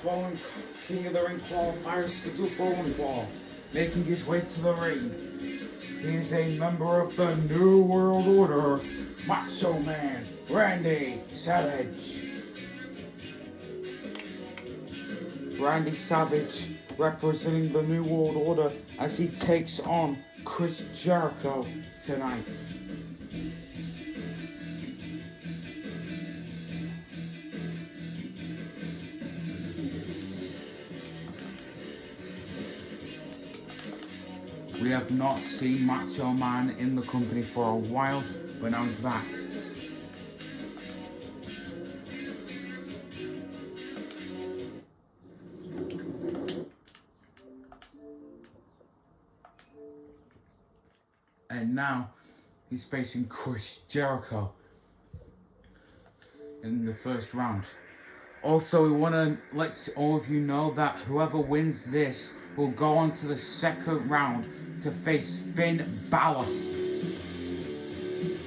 fallen King of the Ring qualifiers scheduled for one fall, making his way to the ring. He is a member of the New World Order, Macho Man Randy Savage. Randy Savage representing the New World Order as he takes on Chris Jericho tonight. We have not seen Macho Man in the company for a while, but now he's back. And now he's facing Chris Jericho in the first round. Also, we want to let all of you know that whoever wins this will go on to the second round to face Finn Balor.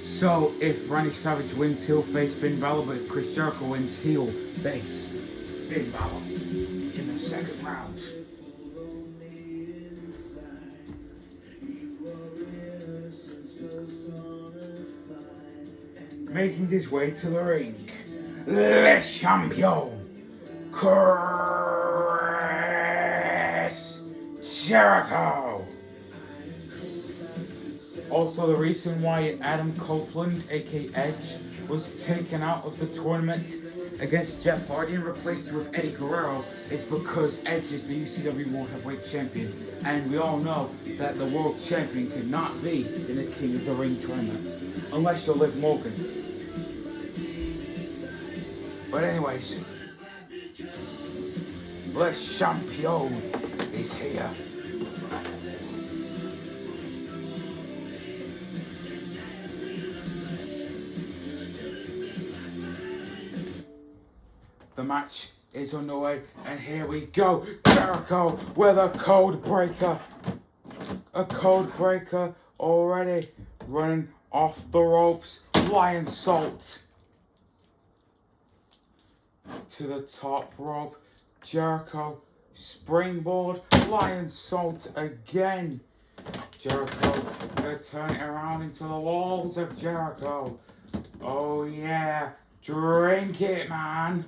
So if Randy Savage wins, he'll face Finn Balor, but if Chris Jericho wins, he'll face Finn Balor in the second round. Making his way to the ring, Le Champion, Chris Jericho. Also, the reason why Adam Copeland, aka Edge, was taken out of the tournament against Jeff Hardy and replaced with Eddie Guerrero is because Edge is the UCW World Heavyweight Champion, and we all know that the World Champion cannot be in the King of the Ring tournament unless you're Liv Morgan. But anyways, Le Champion is here. The match is underway, and here we go. Jericho with a code breaker. A code breaker already running off the ropes. Lion salt to the top rope. Jericho springboard. Lion salt again. Jericho gonna turn it around into the walls of Jericho. Oh yeah. Drink it, man.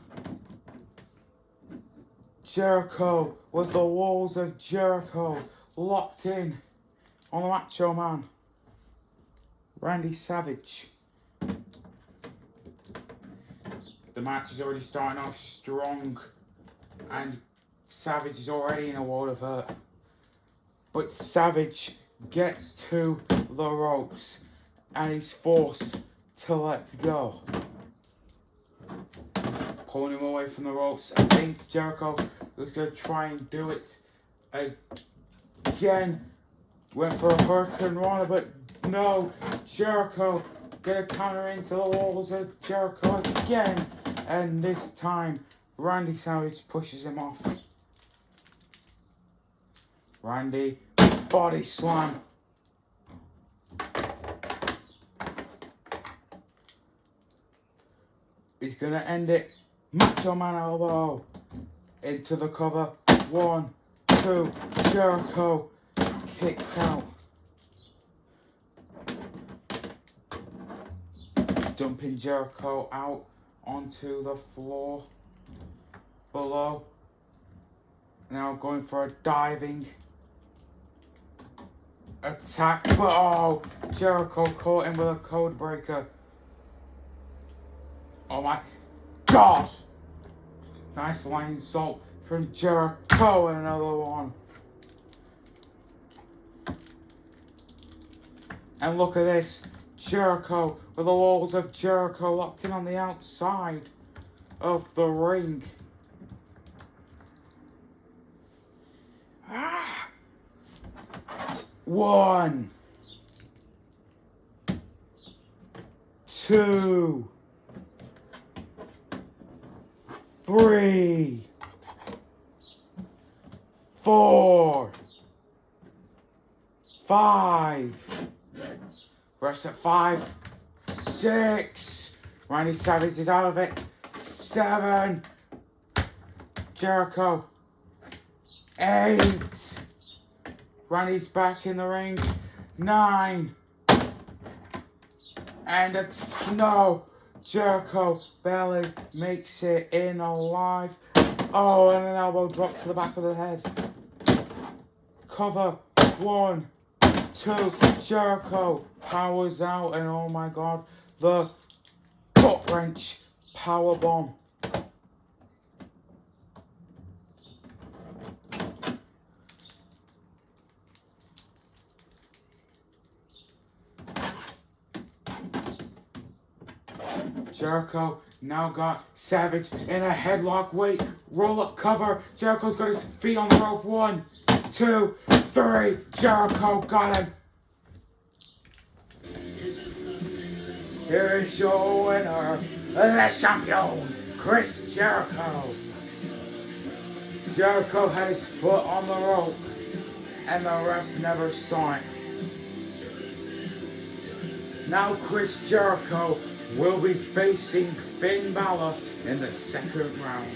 Jericho with the walls of Jericho locked in on the Macho Man Randy Savage. The match is already starting off strong, and Savage is already in a world of hurt. But Savage gets to the ropes, and he's forced to let go. Pulling him away from the ropes. I think Jericho was going to try and do it again. Went for a Hurricane Rana, but no. Jericho going to counter into the walls of Jericho again. And this time, Randy Savage pushes him off. Randy, body slam. He's going to end it. Macho Man elbow into the cover. 1, 2. Jericho kicked out. Dumping Jericho out onto the floor below. Now going for a diving attack. But oh, Jericho caught him with a code breaker. Oh my God! Nice lion salt from Jericho, and another one. And look at this. Jericho with the walls of Jericho locked in on the outside of the ring. Ah! 1, 2, 3, 4, 5. Refs at 5, 6. Randy Savage is out of it. 7. Jericho. 8. Randy's back in the ring. 9. And it's no. Jericho barely makes it in alive. Oh, and an elbow drop to the back of the head. Cover. 1, 2. Jericho powers out, and oh my god, the gut wrench power bomb. Jericho now got Savage in a headlock. Wait, roll up cover. Jericho's got his feet on the rope. 1, 2, 3. Jericho got him. Here is your winner, the champion, Chris Jericho. Jericho had his foot on the rope, and the ref never saw it. Now Chris Jericho will be facing Finn Balor in the second round.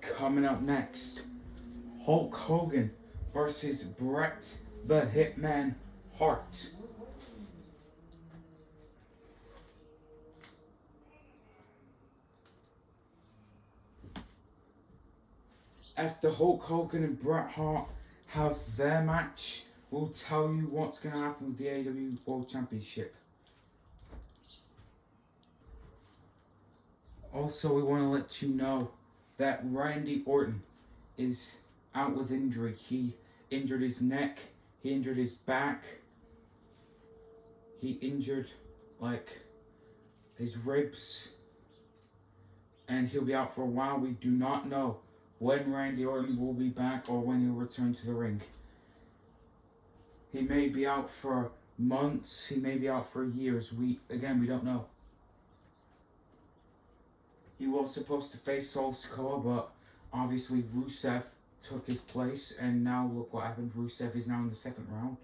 Coming up next, Hulk Hogan versus Bret the Hitman Hart. After Hulk Hogan and Bret Hart have their match, we'll tell you what's going to happen with the AEW World Championship. Also, we want to let you know that Randy Orton is out with injury. He injured his neck, he injured his back, he injured his ribs, and he'll be out for a while. We do not know when Randy Orton will be back or when he'll return to the ring. He may be out for months, he may be out for years. We don't know. He was supposed to face Sol Sikoa, but obviously Rusev took his place, and now look what happened. Rusev is now in the second round.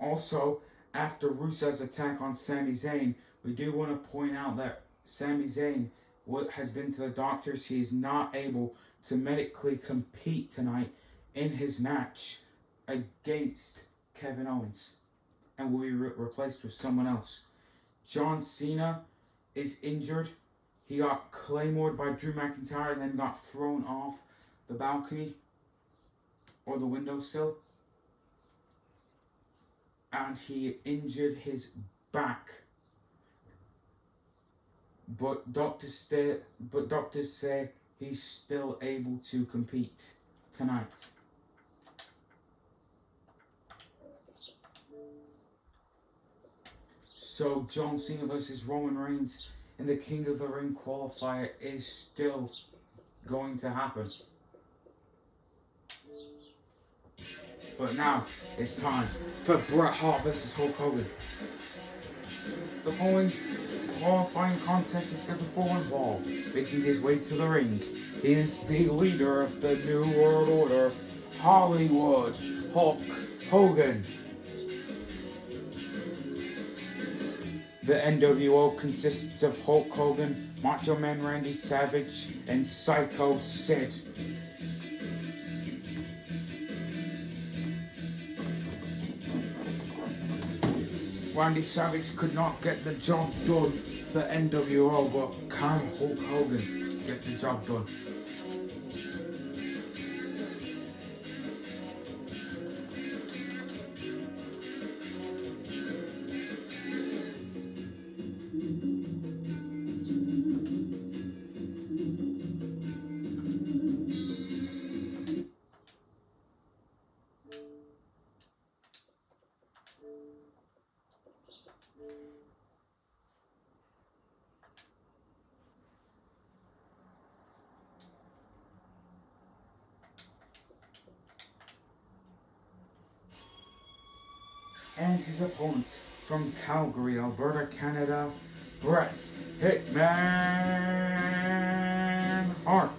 Also, after Rusev's attack on Sami Zayn, we do want to point out that Sami Zayn has been to the doctors. He is not able to medically compete tonight in his match against Kevin Owens, and will be replaced with someone else. John Cena is injured. He got claymored by Drew McIntyre and then got thrown off the balcony or the windowsill. And he injured his back. But doctors say he's still able to compete tonight. So John Cena versus Roman Reigns in the King of the Ring qualifier is still going to happen. But now it's time for Bret Hart versus Hulk Hogan. The following qualifying contest is scheduled for one fall. Making his way to the ring, he is the leader of the New World Order, Hollywood Hulk Hogan. The NWO consists of Hulk Hogan, Macho Man Randy Savage, and Psycho Sid. Randy Savage could not get the job done for NWO, but can Hulk Hogan get the job done? And his opponent from Calgary, Alberta, Canada, Bret Hitman Hart.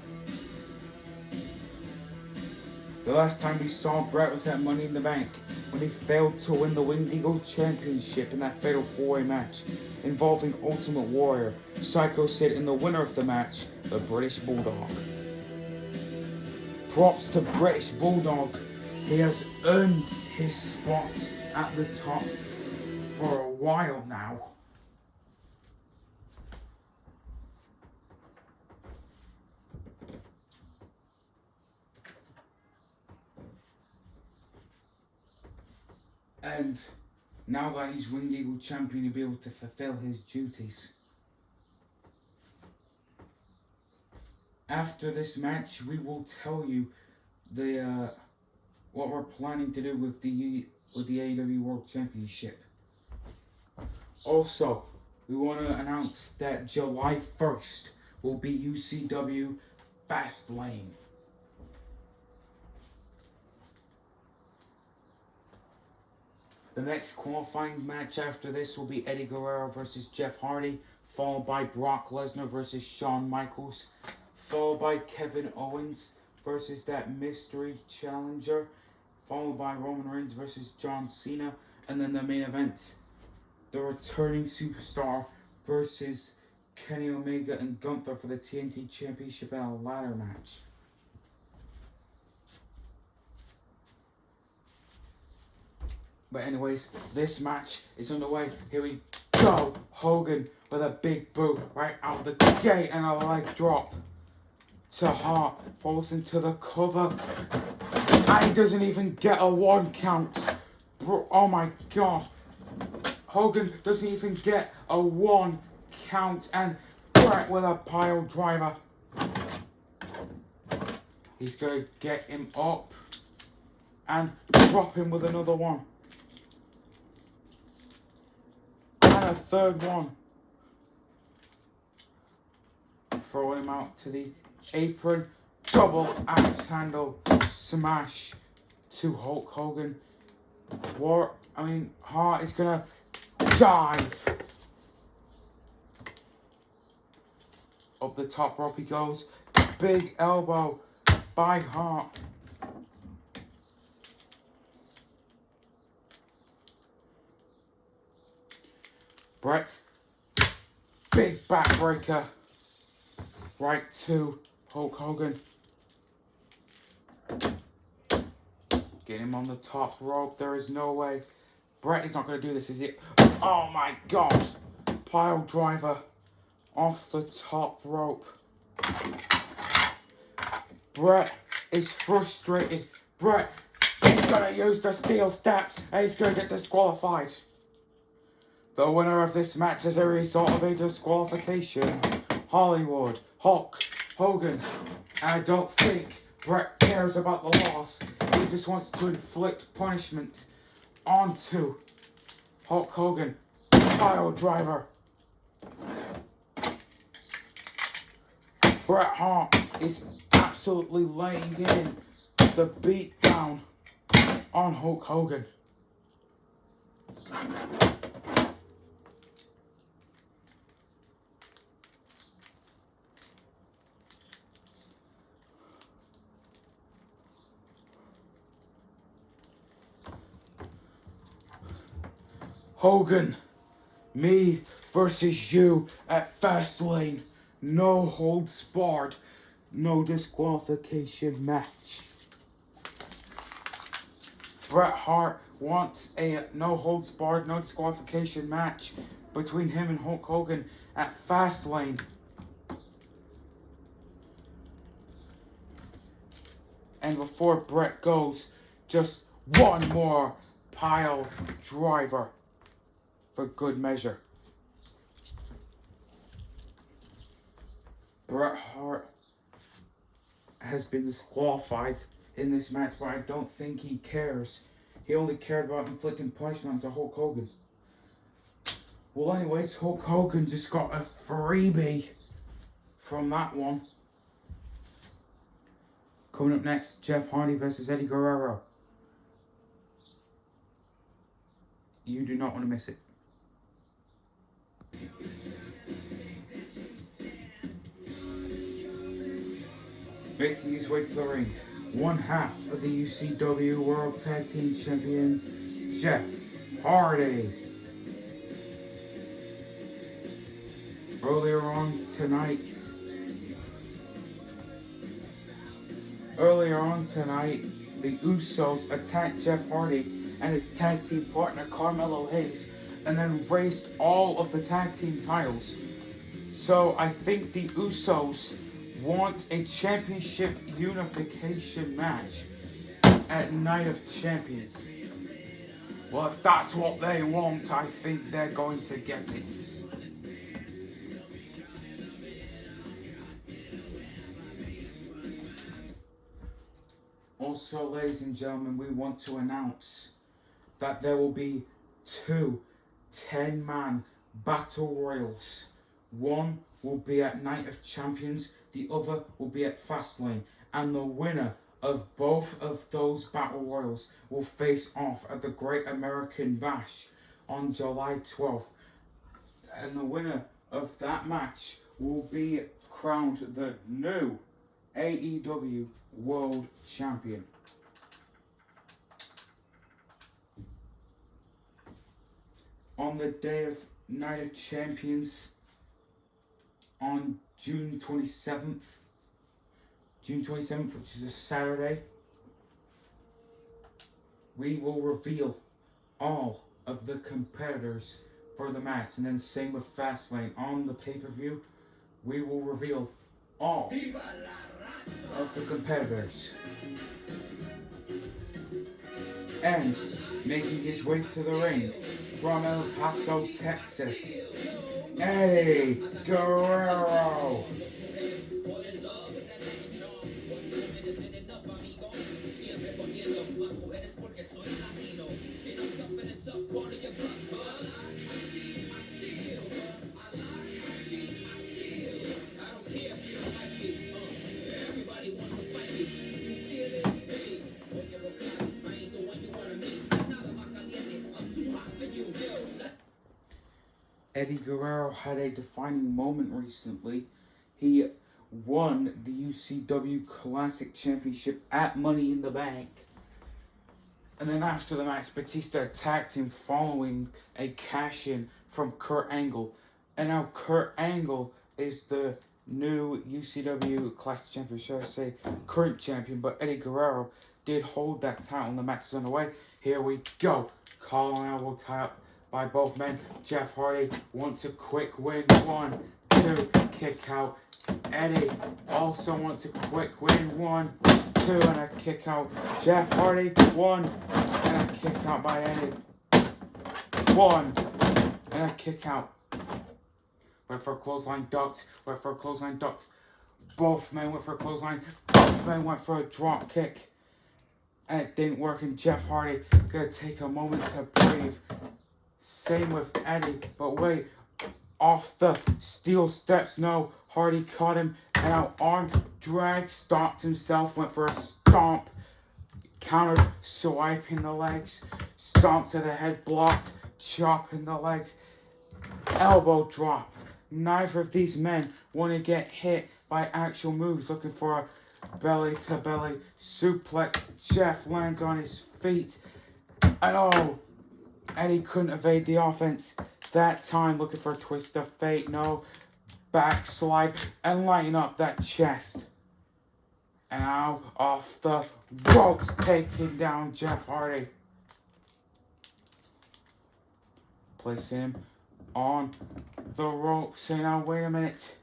The last time we saw Bret was at Money in the Bank, when he failed to win the Winged Eagle Championship in that fatal 4-way match involving Ultimate Warrior, Psycho Sid, and the winner of the match, the British Bulldog. Props to British Bulldog. He has earned his spot at the top for a while now. And now that he's Winged Eagle champion, he'll be able to fulfill his duties. After this match, we will tell you the what we're planning to do with the AEW World Championship. Also, we want to announce that July 1st will be UCW Fastlane. The next qualifying match after this will be Eddie Guerrero versus Jeff Hardy, followed by Brock Lesnar versus Shawn Michaels, followed by Kevin Owens versus that mystery challenger, followed by Roman Reigns versus John Cena, and then the main event, the returning superstar versus Kenny Omega and Gunther for the TNT Championship in a ladder match. But anyways, this match is underway. Here we go. Hogan with a big boot right out the gate and a leg drop to Hart. Falls into the cover. And he doesn't even get a 1 count. Bro, oh my gosh. Hogan doesn't even get a 1 count. And Bret with a pile driver. He's going to get him up and drop him with another one. And a third one. Throwing him out to the apron. Double axe handle smash to Hulk Hogan. Hart is gonna dive. Up the top rope he goes. Big elbow by Hart. Bret, big backbreaker, right to Hulk Hogan. Get him on the top rope, there is no way. Bret is not going to do this, is he? Oh my gosh, pile driver off the top rope. Bret is frustrated. Bret is going to use the steel steps and he's going to get disqualified. The winner of this match is a result of a disqualification. Hollywood, Hulk Hogan. I don't think Bret cares about the loss. He just wants to inflict punishment onto Hulk Hogan. Pile driver. Bret Hart is absolutely laying in the beat down on Hulk Hogan. Hogan, me versus you at Fastlane. No holds barred, no disqualification match. Bret Hart wants a no holds barred, no disqualification match between him and Hulk Hogan at Fastlane. And before Bret goes, just one more pile driver for good measure. Bret Hart has been disqualified in this match, but I don't think he cares. He only cared about inflicting punishment on Hulk Hogan. Well, anyways, Hulk Hogan just got a freebie from that one. Coming up next, Jeff Hardy versus Eddie Guerrero. You do not want to miss it. Making his way to the ring, one half of the UCW World Tag Team Champions, Jeff Hardy. Earlier on tonight, the Usos attacked Jeff Hardy and his tag team partner Carmelo Hayes and then raced all of the tag team titles. So I think the Usos want a championship unification match at Night of Champions. Well, if that's what they want, I think they're going to get it. Also, ladies and gentlemen, we want to announce that there will be 2 10-man battle royals. One will be at Night of Champions, the other will be at Fastlane, and the winner of both of those battle royals will face off at the Great American Bash on July 12th. And the winner of that match will be crowned the new AEW World Champion. On the day of Night of Champions, on June 27th, which is a Saturday, we will reveal all of the competitors for the match. And then same with Fastlane. On the pay-per-view, we will reveal all of the competitors. And making his way to the ring from El Paso, Texas, Eddie Guerrero. Eddie Guerrero had a defining moment recently. He won the UCW Classic Championship at Money in the Bank. And then after the match, Batista attacked him following a cash-in from Kurt Angle. And now Kurt Angle is the new UCW Classic Champion, should I say current champion. But Eddie Guerrero did hold that title and the match is underway. Here we go. Collar and elbow tie up by both men. Jeff Hardy wants a quick win. 1, 2, kick out. Eddie also wants a quick win. 1, 2, and a kick out. Jeff Hardy, 1, and a kick out by Eddie. 1, and a kick out. Went for a clothesline, ducked. Went for a clothesline, ducked. Both men went for a clothesline. Both men went for a drop kick. And it didn't work, and Jeff Hardy gonna take a moment to breathe. Same with Eddie, but wait, off the steel steps, no, Hardy caught him, and now arm drag, stopped himself, went for a stomp, countered, swiping the legs, stomp to the head, blocked, chopping the legs, elbow drop. Neither of these men want to get hit by actual moves, looking for a belly-to-belly suplex. Jeff lands on his feet, and oh, Eddie couldn't evade the offense that time, looking for a twist of fate. No, backslide and lighten up that chest. And now off the ropes, taking down Jeff Hardy. Placing him on the ropes. And now wait a minute.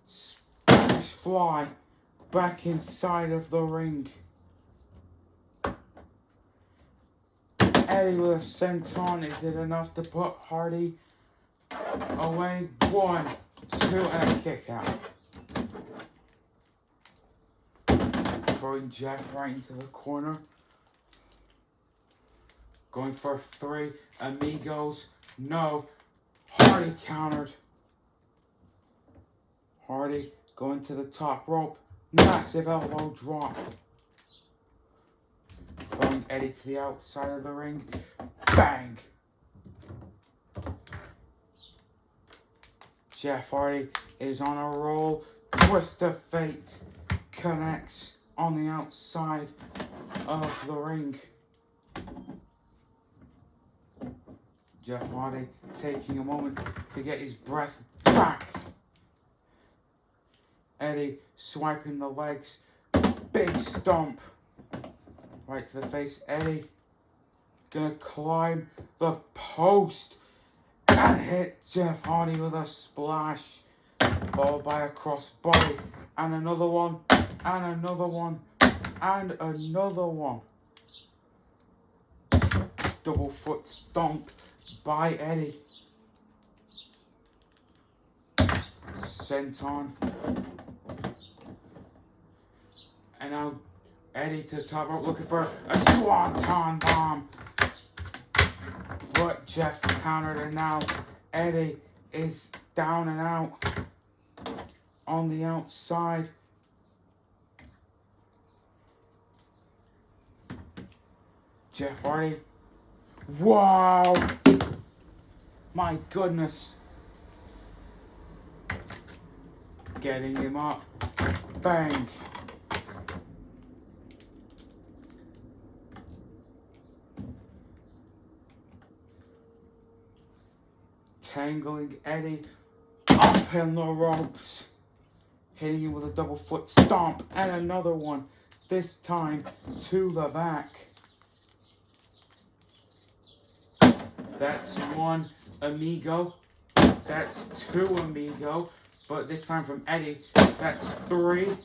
Spanish fly back inside of the ring. Eddie with a senton. Is it enough to put Hardy away? 1, 2, and a kick out. Throwing Jeff right into the corner. Going for 3 amigos. No. Hardy countered. Hardy going to the top rope. Massive elbow drop. Throwing Eddie to the outside of the ring. Bang! Jeff Hardy is on a roll. Twist of Fate connects on the outside of the ring. Jeff Hardy taking a moment to get his breath back. Eddie swiping the legs. Big stomp. Right to the face. Eddie gonna climb the post and hit Jeff Hardy with a splash. Followed by a crossbody. And another one. And another one. And another one. Double foot stomp by Eddie. Sent on. And now Eddie to the top rope looking for a swanton bomb. But Jeff countered, and now Eddie is down and out on the outside. Jeff Hardy. Wow! My goodness. Getting him up. Bang. Tangling Eddie up in the ropes. Hitting him with a double foot stomp and another one. This time to the back. That's one amigo. That's two amigo. But this time from Eddie. That's three.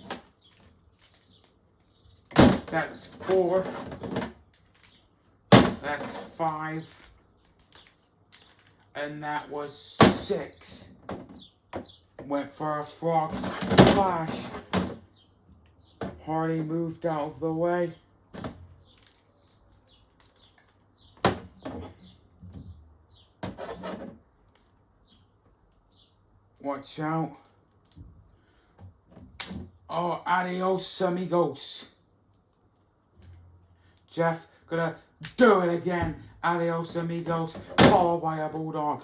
That's four. That's five. And that was six. Went for a frog splash. Hardy moved out of the way. Watch out. Oh, adios, amigos. Jeff gonna do it again. Adios, amigos. Followed by a bulldog.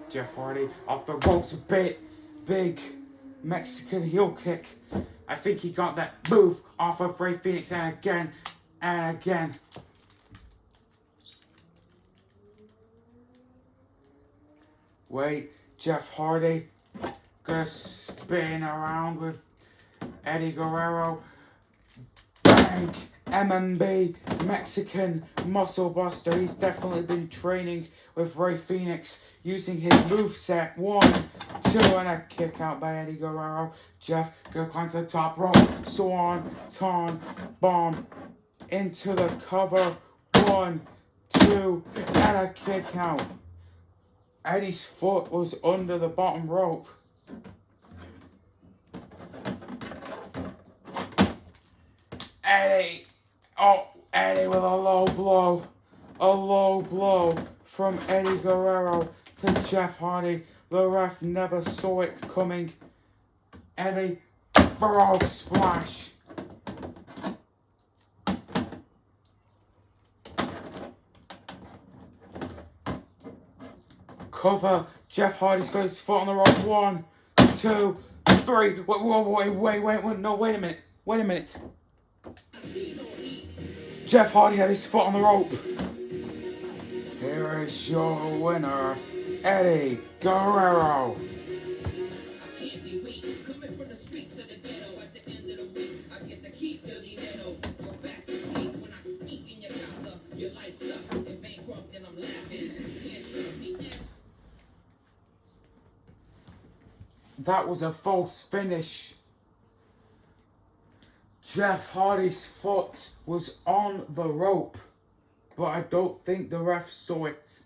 Jeff Hardy off the ropes a bit. Big Mexican heel kick. I think he got that move off of Rey Fenix, and again and again. Wait, Jeff Hardy gonna spin around with Eddie Guerrero. Bang! MMB, Mexican Muscle Buster. He's definitely been training with Rey Fenix using his moveset. 1, 2, and a kick out by Eddie Guerrero. Jeff gonna climb to the top rope. Swanton bomb into the cover. 1, 2, and a kick out. Eddie's foot was under the bottom rope. Eddie with a low blow. A low blow from Eddie Guerrero to Jeff Hardy. The ref never saw it coming. Eddie, frog splash. Cover. Jeff Hardy's got his foot on the rope. 1, 2, 3. Wait a minute. Jeff Hardy had his foot on the rope. Here is your winner, Eddie Guerrero. That was a false finish. Jeff Hardy's foot was on the rope, but I don't think the ref saw it.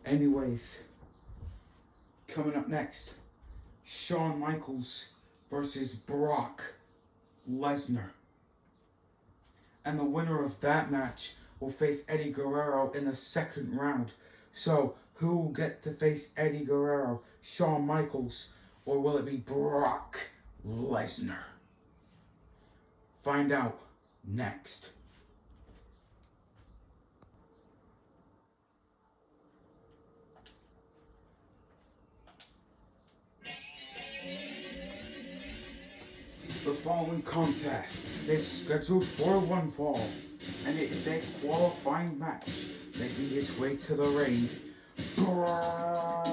Anyways, coming up next, Shawn Michaels versus Brock Lesnar. And the winner of that match will face Eddie Guerrero in the second round. So, Who will get to face Eddie Guerrero, Shawn Michaels, or will it be Brock Lesnar? Find out next. The following contest is scheduled for one fall, and it is a qualifying match. Making his way to the ring, Brock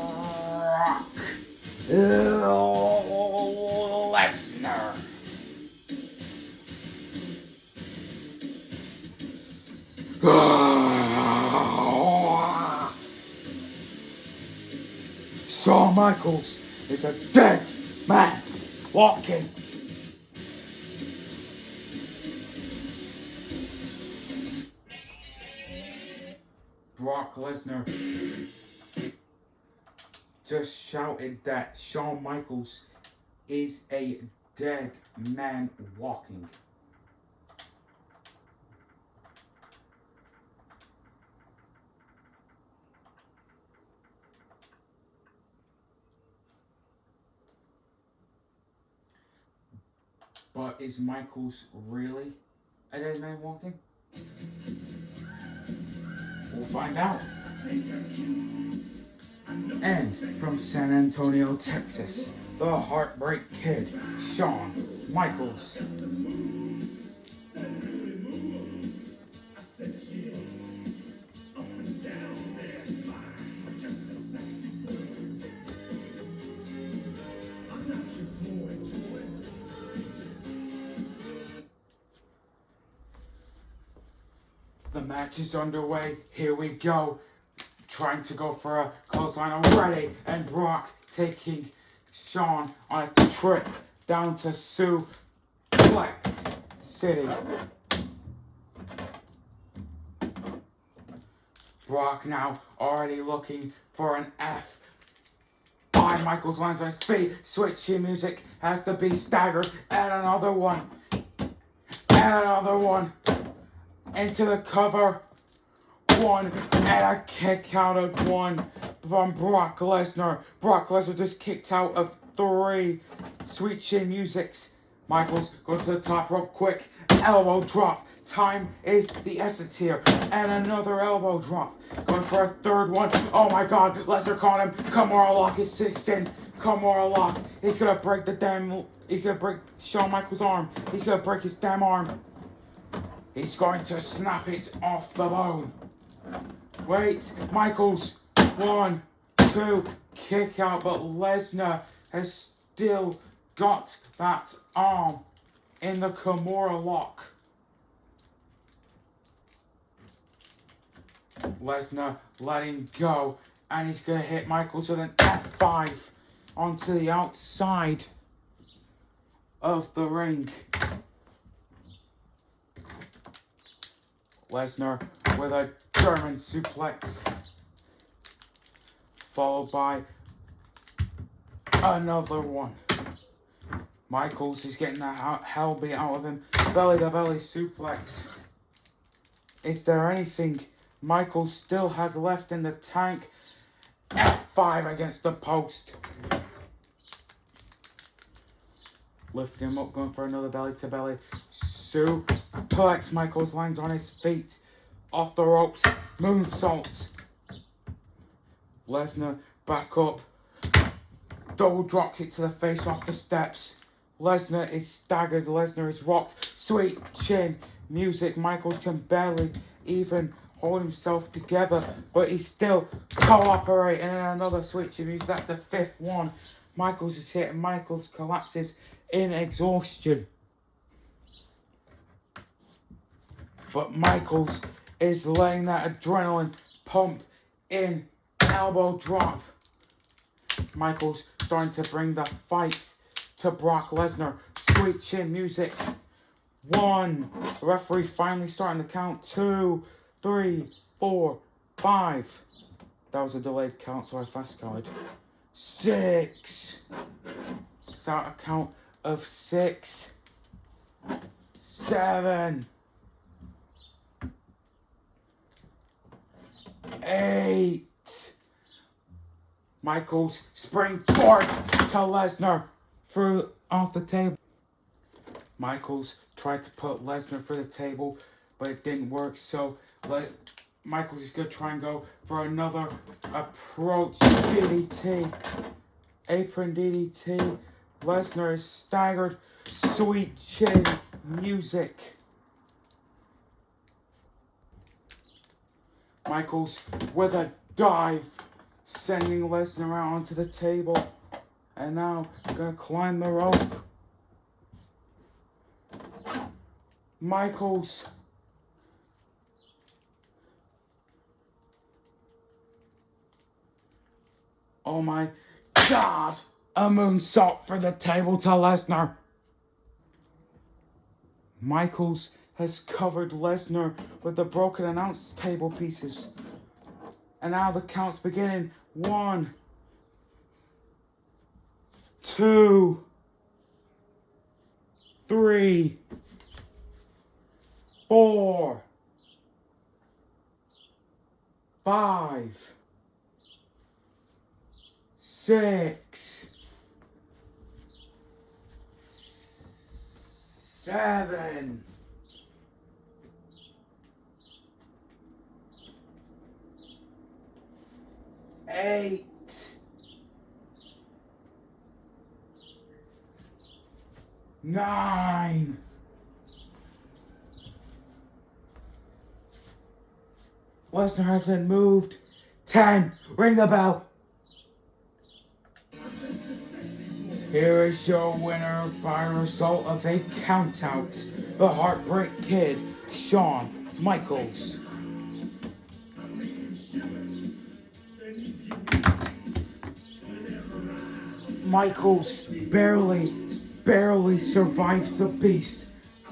Lesnar. Shawn Michaels is a dead man walking. Brock Lesnar just shouted that Shawn Michaels is a dead man walking. But is Michaels really a dead man walking? We'll find out. And from San Antonio, Texas, the Heartbreak Kid, Shawn Michaels. The match is underway. Here we go. Trying to go for a clothesline already. And Brock taking Shawn on a trip down to Suplex City. Brock now already looking for an F. On Michaels lands on his feet. Switchy music has to be staggered. And another one. And another one. Into the cover. One. And a kick out of one from Brock Lesnar. Brock Lesnar just kicked out of 3. Sweet chin musics. Michaels goes to the top rope quick. Elbow drop. Time is the essence here. And another elbow drop. Going for a third one. Oh my god. Lesnar caught him. Kimura lock is stitched in. Kimura lock. He's gonna break he's gonna break Shawn Michaels' arm. He's gonna break his damn arm. He's going to snap it off the bone. Wait, Michaels. 1, 2, kick out, but Lesnar has still got that arm in the Kimura lock. Lesnar letting go, and he's going to hit Michaels with an F5 onto the outside of the ring. Lesnar with a German suplex, followed by another one. Michaels is getting the hell beat out of him. Belly to belly suplex. Is there anything Michaels still has left in the tank? F5 against the post. Lift him up, going for another belly to belly suplex. Michaels lands on his feet. Off the ropes. Moonsault. Lesnar back up. Double drop kick to the face off the steps. Lesnar is staggered. Lesnar is rocked. Sweet chin music. Michaels can barely even hold himself together, but he's still cooperating. And another sweet chin music. That's the 5th one. Michaels is hit and Michaels collapses in exhaustion. But Michaels is letting that adrenaline pump in. Elbow drop. Michaels starting to bring the fight to Brock Lesnar. Sweet chin music. 1. The referee finally starting to count. 2, 3, 4, 5. That was a delayed count, so I fast counted. 6. Start a count of 6. 7. 8. Michaels springboard to Lesnar through off the table. Michaels tried to put Lesnar through the table, but it didn't work. So Michaels is going to try and go for another approach DDT. Apron DDT. Lesnar is staggered. Sweet chin music. Michaels with a dive, sending Lesnar out onto the table. And now gonna climb the rope. Michaels. Oh my God! A moonsault for the table to Lesnar. Michaels has covered Lesnar with the broken announce table pieces. And now the count's beginning. 1, 2, 3, 4, 5, 6, 7, 8, 9. Lesnar hasn't moved. 10. Ring the bell. Here is your winner by result of a countout. The Heartbreak Kid, Shawn Michaels. Michaels barely survives the beast.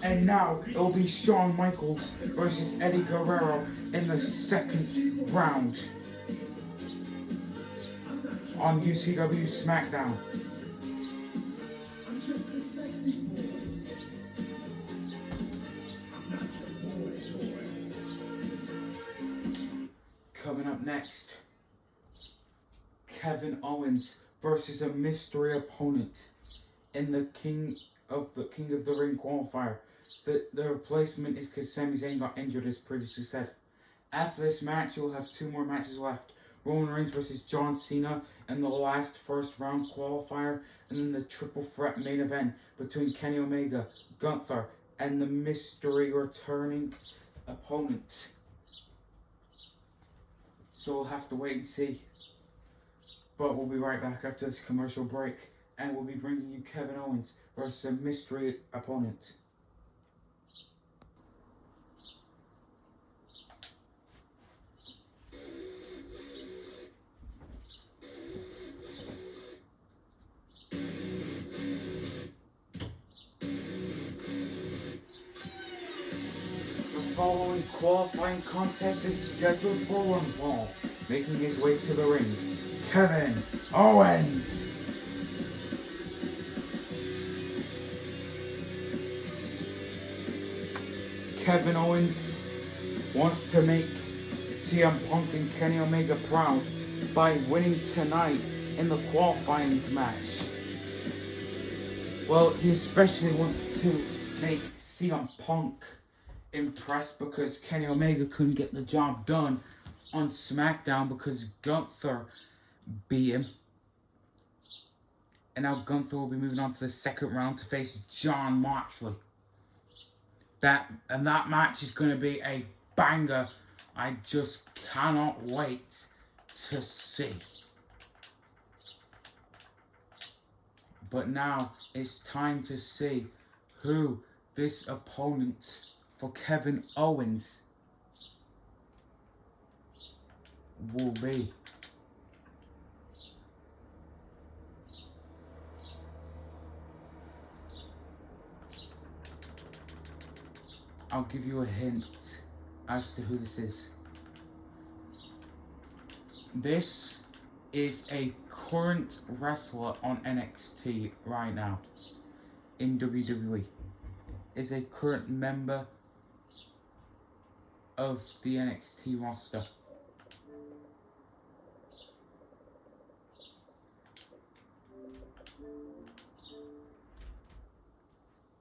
And now it'll be Shawn Michaels versus Eddie Guerrero in the second round on UCW SmackDown. Coming up next, Kevin Owens versus a mystery opponent in the King of the Ring qualifier. The replacement is because Sami Zayn got injured, as previously said. After this match, you'll have 2 more matches left. Roman Reigns versus John Cena in the last first round qualifier, and then the triple threat main event between Kenny Omega, Gunther, and the mystery returning opponent. So we'll have to wait and see. But we'll be right back after this commercial break, and we'll be bringing you Kevin Owens versus a mystery opponent. The following qualifying contest is scheduled for one fall. Making his way to the ring, Kevin Owens. Kevin Owens wants to make CM Punk and Kenny Omega proud by winning tonight in the qualifying match. Well, he especially wants to make CM Punk impressed because Kenny Omega couldn't get the job done on SmackDown because Gunther beat him. And now Gunther will be moving on to the second round to face Jon Moxley. That match is going to be a banger. I just cannot wait to see. But now it's time to see who this opponent for Kevin Owens will be. I'll give you a hint as to who this is. This is a current wrestler on NXT right now in WWE. Is a current member of the NXT roster.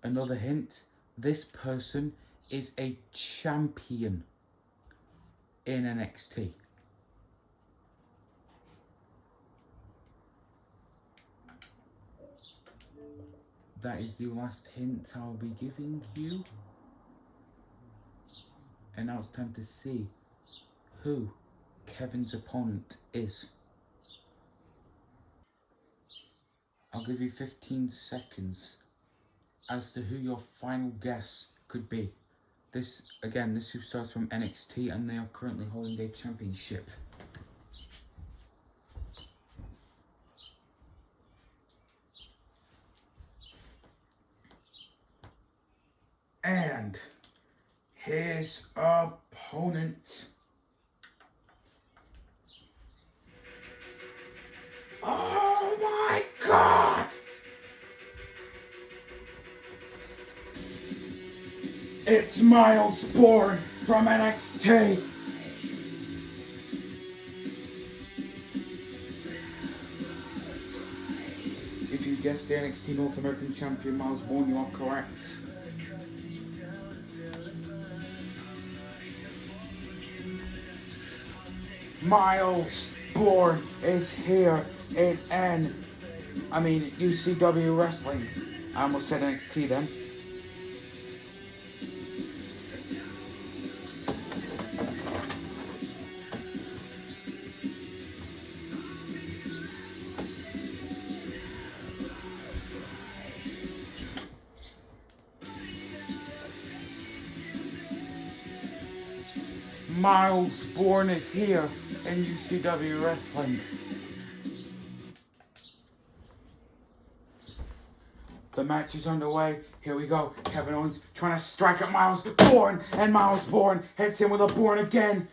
Another hint, this person is a champion in NXT. That is the last hint I'll be giving you. And now it's time to see who Kevin's opponent is. I'll give you 15 seconds as to who your final guess could be. This superstar's from NXT and they are currently holding a championship. And his opponent. Oh my God! It's Miles Bourne from NXT. If you guessed the NXT North American Champion Miles Bourne, you are correct. Miles Bourne is here in UCW Wrestling. I almost said NXT then. Miles Bourne is here in UCW Wrestling. The match is underway. Here we go. Kevin Owens trying to strike at Miles Bourne, and Miles Bourne hits him with a Bourne again.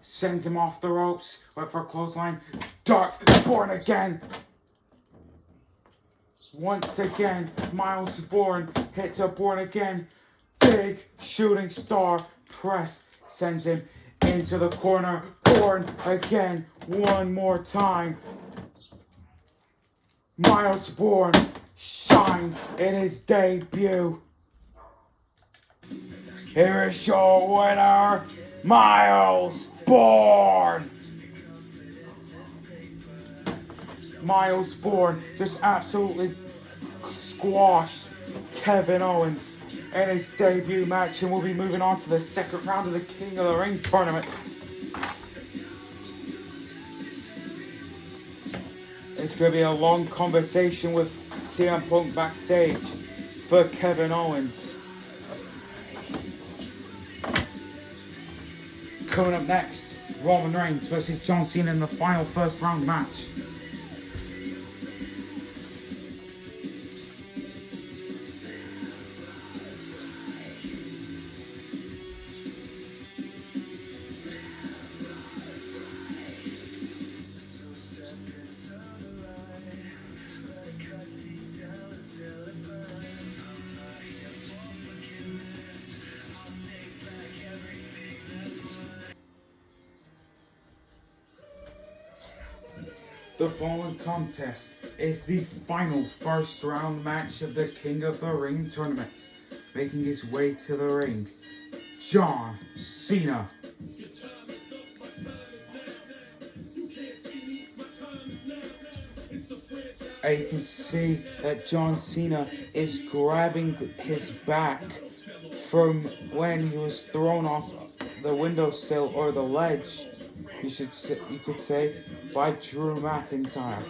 Sends him off the ropes. Went for a clothesline. Darts Bourne again. Once again, Miles Bourne hits a Bourne again. Big shooting star press. Sends him into the corner. Bourne again. One more time. Miles Bourne shines in his debut. Here is your winner, Miles Bourne. Miles Bourne just absolutely squashed Kevin Owens in his debut match, and we'll be moving on to the second round of the King of the Ring tournament. It's going to be a long conversation with CM Punk backstage for Kevin Owens. Coming up next, Roman Reigns versus John Cena in the final first round match. The following contest is the final first round match of the King of the Ring tournament. Making his way to the ring, John Cena. And you can see that John Cena is grabbing his back from when he was thrown off the windowsill or the ledge, you could say, by Drew McIntyre.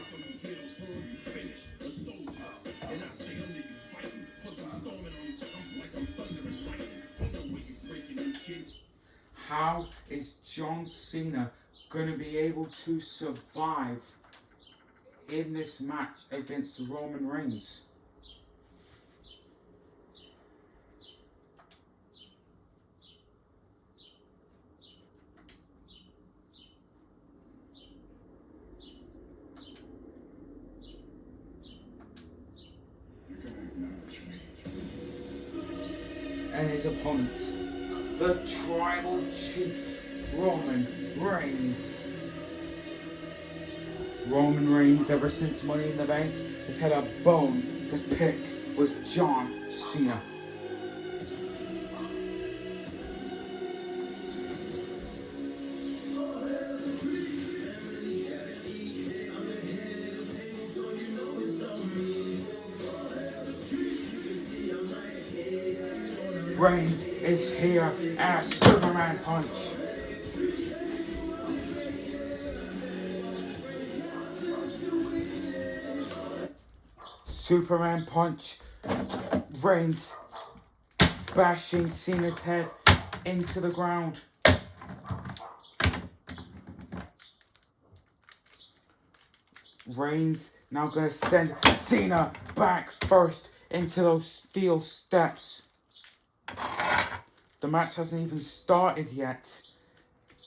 How is John Cena going to be able to survive in this match against Roman Reigns? And his opponent, the Tribal Chief Roman Reigns. Roman Reigns, ever since Money in the Bank, has had a bone to pick with John Cena. Reigns is here and a Superman punch. Superman punch. Reigns bashing Cena's head into the ground. Reigns now gonna send Cena back first into those steel steps. The match hasn't even started yet.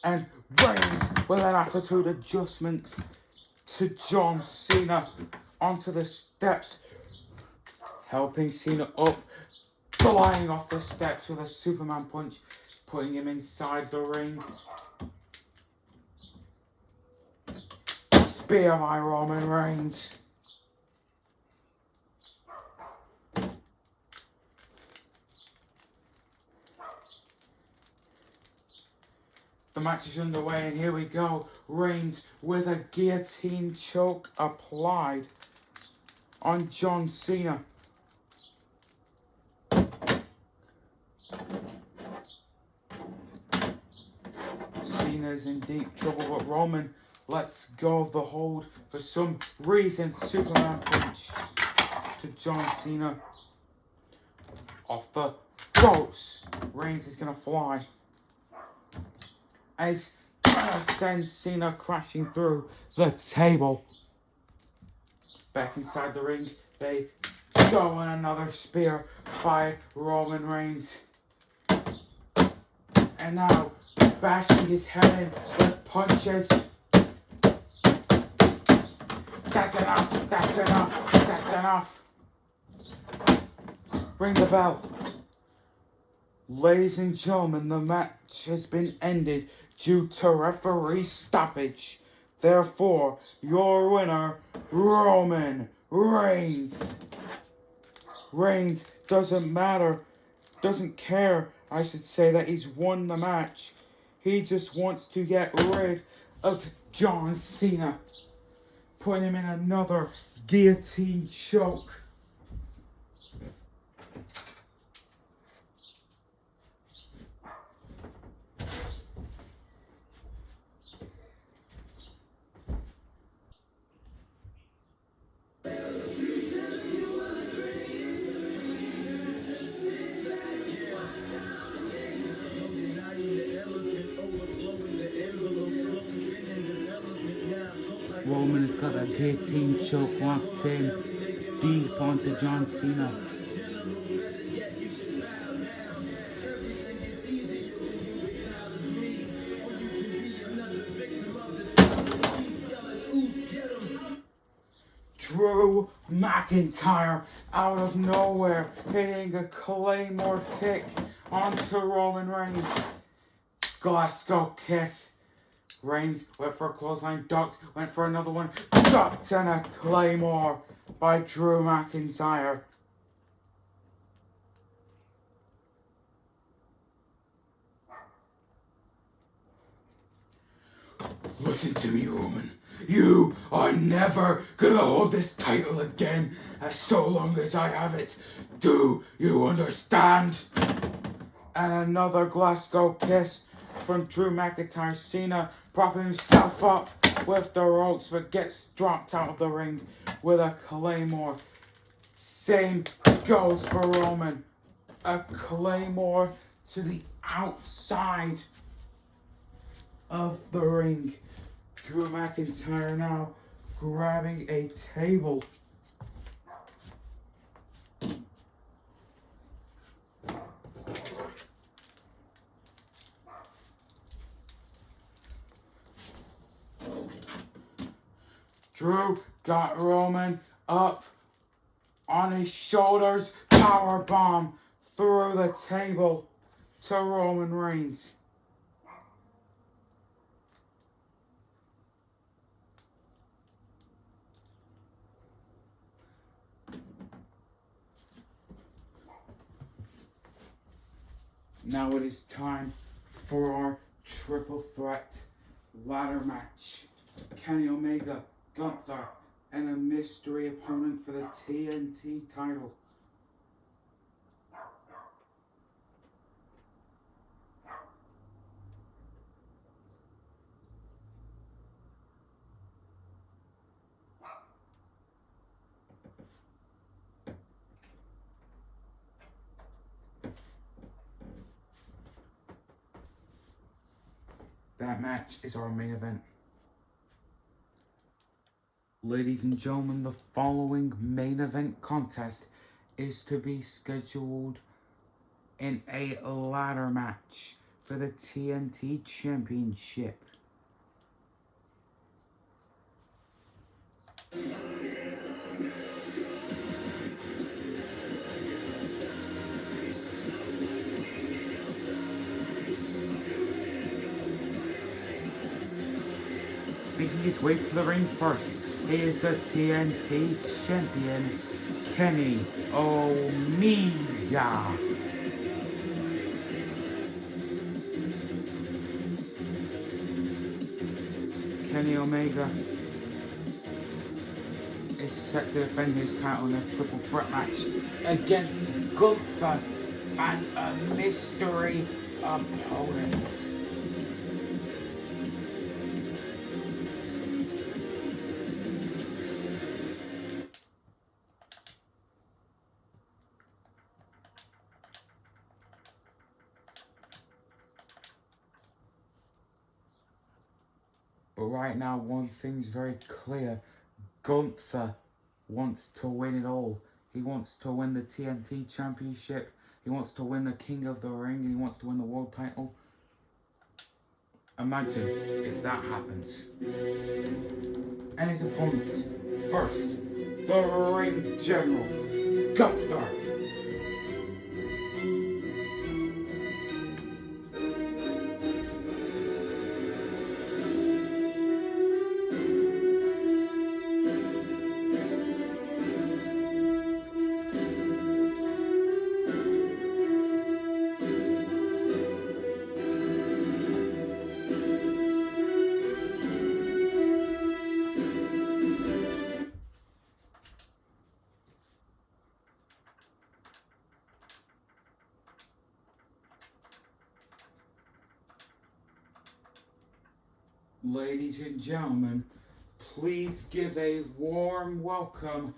And Reigns with an attitude adjustment to John Cena onto the steps, helping Cena up, flying off the steps with a Superman punch, putting him inside the ring. Spear by Roman Reigns. The match is underway and here we go. Reigns with a guillotine choke applied on John Cena. Cena's in deep trouble, but Roman lets go of the hold for some reason. Superman punch to John Cena. Off the ropes. Reigns is going to fly. As sends Cena crashing through the table. Back inside the ring, they go on another spear by Roman Reigns. And now bashing his head in with punches. That's enough, that's enough, that's enough. Ring the bell. Ladies and gentlemen, the match has been ended due to referee stoppage. Therefore, your winner, Roman Reigns. Reigns doesn't care, I should say, that he's won the match. He just wants to get rid of John Cena. Put him in another guillotine choke. Roman has got a guillotine choke locked in deep onto John Cena. Drew McIntyre out of nowhere hitting a Claymore kick onto Roman Reigns. Glasgow kiss. Reigns went for a clothesline, ducked, went for another one, ducked, and a Claymore by Drew McIntyre. Listen to me, Roman. You are never gonna hold this title again as so long as I have it. Do you understand? And another Glasgow kiss from Drew McIntyre. Cena propping himself up with the ropes, but gets dropped out of the ring with a Claymore. Same goes for Roman. A Claymore to the outside of the ring. Drew McIntyre now grabbing a table. Drew got Roman up on his shoulders, powerbomb through the table to Roman Reigns. Now it is time for our triple threat ladder match. Kenny Omega, Gunther, and a mystery opponent for the TNT title. That match is our main event. Ladies and gentlemen, the following main event contest is to be scheduled in a ladder match for the TNT Championship. Making his way to the ring first, he is the TNT Champion, Kenny Omega. Kenny Omega is set to defend his title in a triple threat match against Gunther and a mystery opponent. But right now, one thing's very clear. Gunther wants to win it all. He wants to win the TNT Championship. He wants to win the King of the Ring. And he wants to win the world title. Imagine if that happens. And his opponents. First, the Ring General, Gunther. Ladies and gentlemen, please give a warm welcome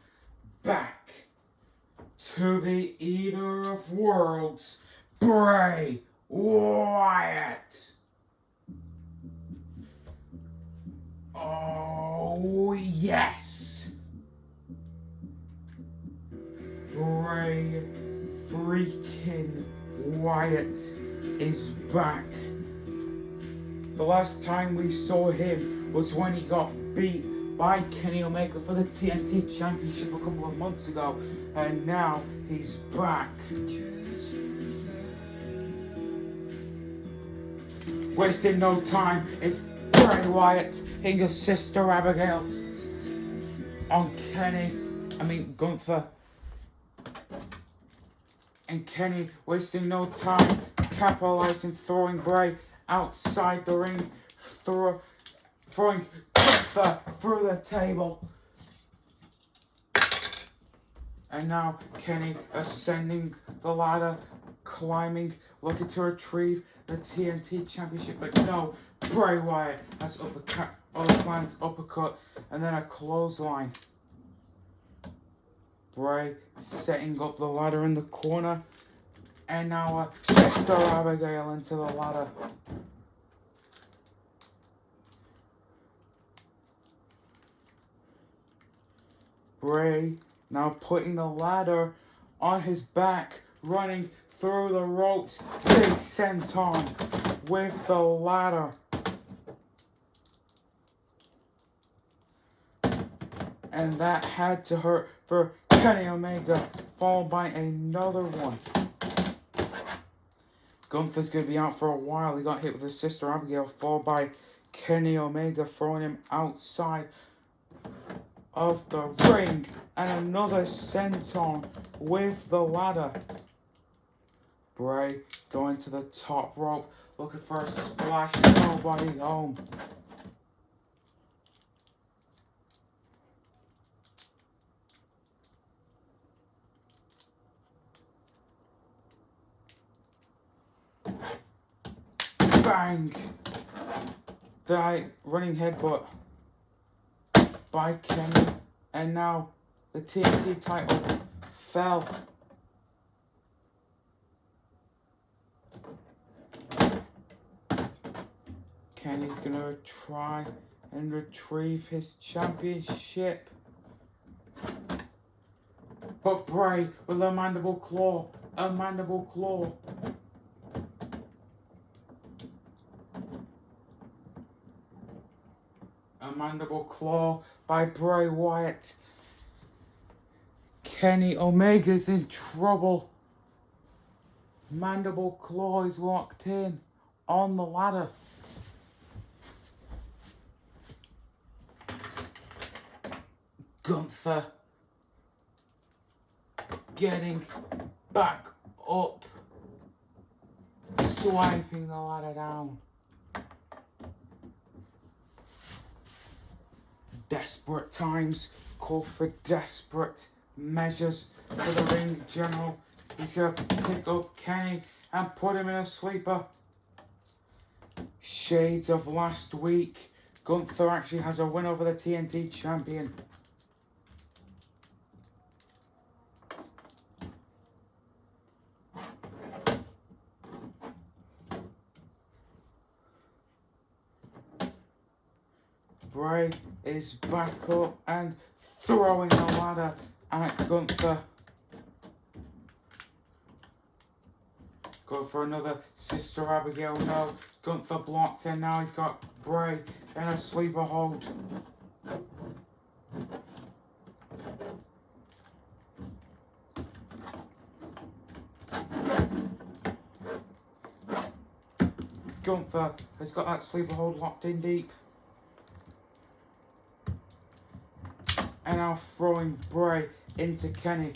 back to the Eater of Worlds, Bray Wyatt. Oh yes! Bray freaking Wyatt is back. The last time we saw him was when he got beat by Kenny Omega for the TNT Championship a couple of months ago, and now he's back. Wasting no time, it's Bray Wyatt hitting his sister Abigail on Gunther. And Kenny wasting no time, capitalizing, throwing Bray outside the ring, throwing Gunther through the table. And now Kenny ascending the ladder, climbing, looking to retrieve the TNT Championship. But no, Bray Wyatt has lands uppercut and then a clothesline. Bray setting up the ladder in the corner. And now Sister Abigail into the ladder. Bray now putting the ladder on his back, running through the ropes. Big senton with the ladder. And that had to hurt for Kenny Omega, followed by another one. Gunther's going to be out for a while. He got hit with his sister Abigail, followed by Kenny Omega throwing him outside of the ring. And another senton with the ladder. Bray going to the top rope, looking for a splash. Nobody home. Bang! The running headbutt by Kenny, and now the TNT title fell. Kenny's gonna try and retrieve his championship, but Bray with a mandible claw, a mandible claw. A mandible claw by Bray Wyatt. Kenny Omega's in trouble. Mandible claw is locked in on the ladder. Gunther getting back up, swiping the ladder down. Desperate times call for desperate measures for the ring general. He's going to pick up Kenny and put him in a sleeper. Shades of last week. Gunther actually has a win over the TNT champion. Bray is back up and throwing the ladder at Gunther. Go for another Sister Abigail, no. Gunther blocked, and now he's got Bray in a sleeper hold. Gunther has got that sleeper hold locked in deep. And now throwing Bray into Kenny.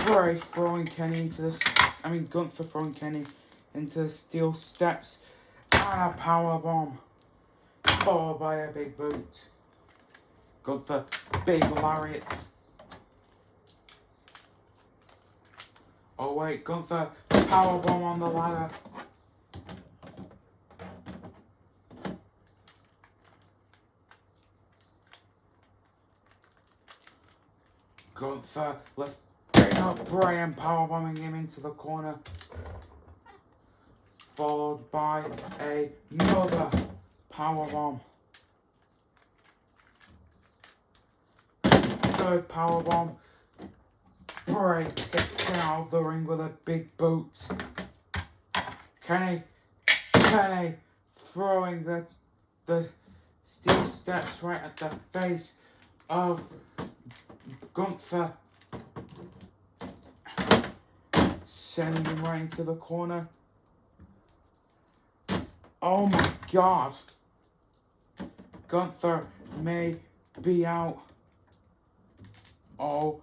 Bray throwing Kenny into this. Gunther throwing Kenny into the steel steps. And a power bomb. Followed by a big boot. Gunther, big lariat. Oh wait, Gunther, power bomb on the ladder. Gunther lifting up Bray and powerbombing him into the corner. Followed by another powerbomb. Third powerbomb. Bray gets out of the ring with a big boot. Kenny throwing the steel steps right at the face of Gunther, sending him right into the corner. Oh my god. Gunther may be out. Oh.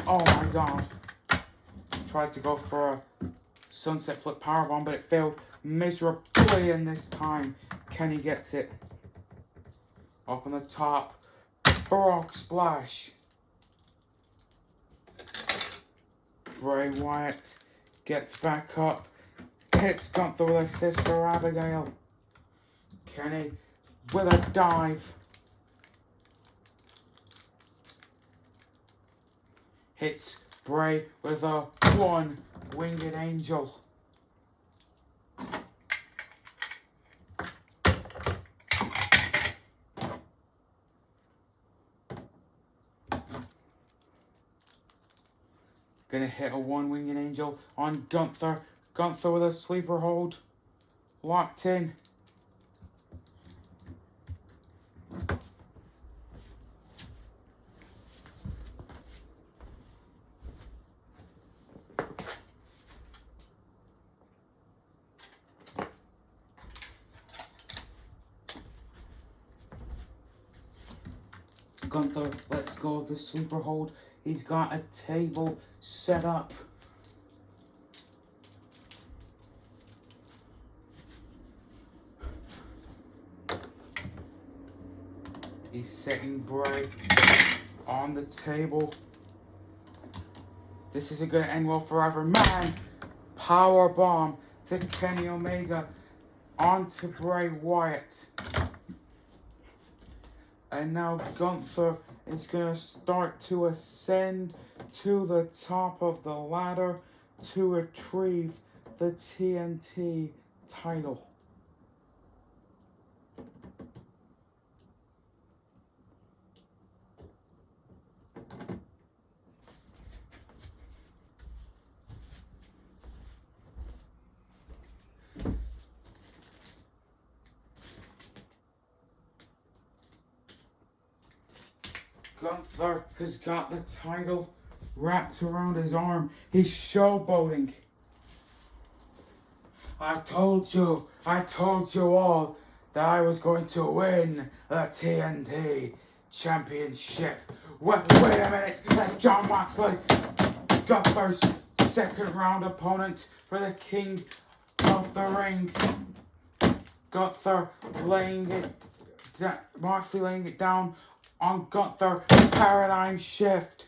Oh my god. Tried to go for a sunset flip powerbomb, but it failed miserably, and this time Kenny gets it. Up on the top. Frog splash. Bray Wyatt gets back up. Hits Gunther with a Sister Abigail. Kenny with a dive. Hits Bray with a one-winged angel. Gonna hit a one-winged angel on Gunther. Gunther with a sleeper hold. Locked in. Gunther lets go of the sleeper hold. He's got a table set up. He's setting Bray on the table. This isn't going to end well forever. Man, power bomb to Kenny Omega onto Bray Wyatt. And now Gunther is going to start to ascend to the top of the ladder to retrieve the TNT title. Gunther has got the title wrapped around his arm. He's showboating. I told you all that I was going to win the TNT Championship. Wait a minute, that's Jon Moxley. Gunther's second round opponent for the King of the Ring. Gunther Moxley laying it down on Gunther. Paradigm shift.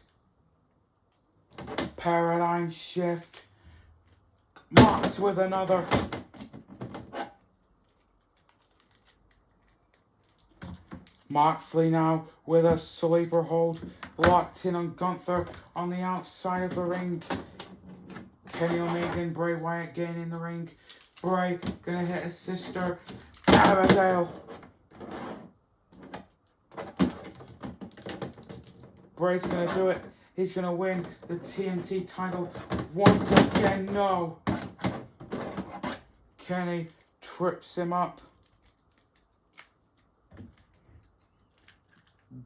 Mox with another. Moxley now with a sleeper hold. Locked in on Gunther on the outside of the ring. Kenny Omega and Bray Wyatt getting in the ring. Bray gonna hit his sister, Abigail. Bray's gonna do it. He's gonna win the TNT title once again. No. Kenny trips him up.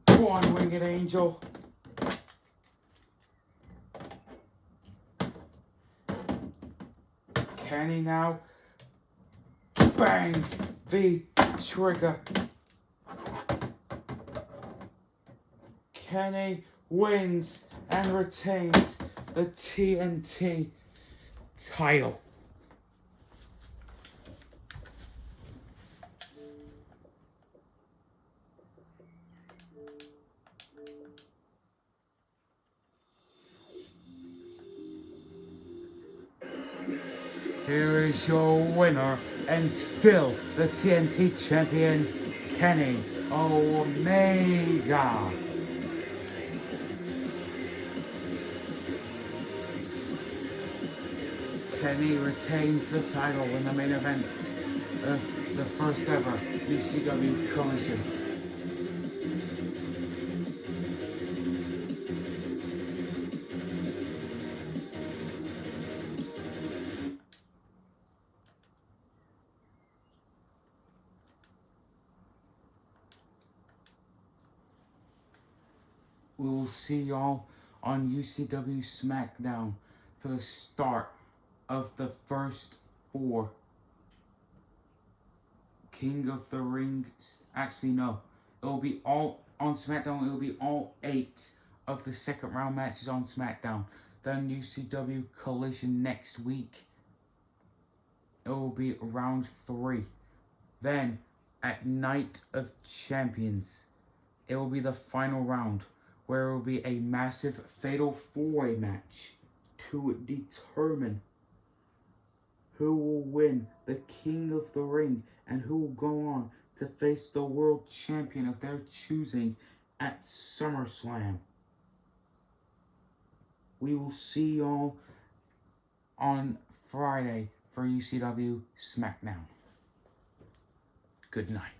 One winged angel. Kenny now. Bang the trigger. Kenny wins and retains the TNT title. Here is your winner and still the TNT champion, Kenny Omega. Kenny retains the title in the main event of the first ever Ucw Collision. We will see y'all on UCW SmackDown for the start of the first 4 King of the Ring. Actually, no. It will be all on SmackDown. It will be all 8 of the second round matches on SmackDown. Then UCW Collision next week. It will be round 3. Then at Night of Champions, it will be the final round, where it will be a massive fatal 4-way match to determine who will win the King of the Ring and who will go on to face the world champion of their choosing at SummerSlam. We will see y'all on Friday for UCW SmackDown. Good night.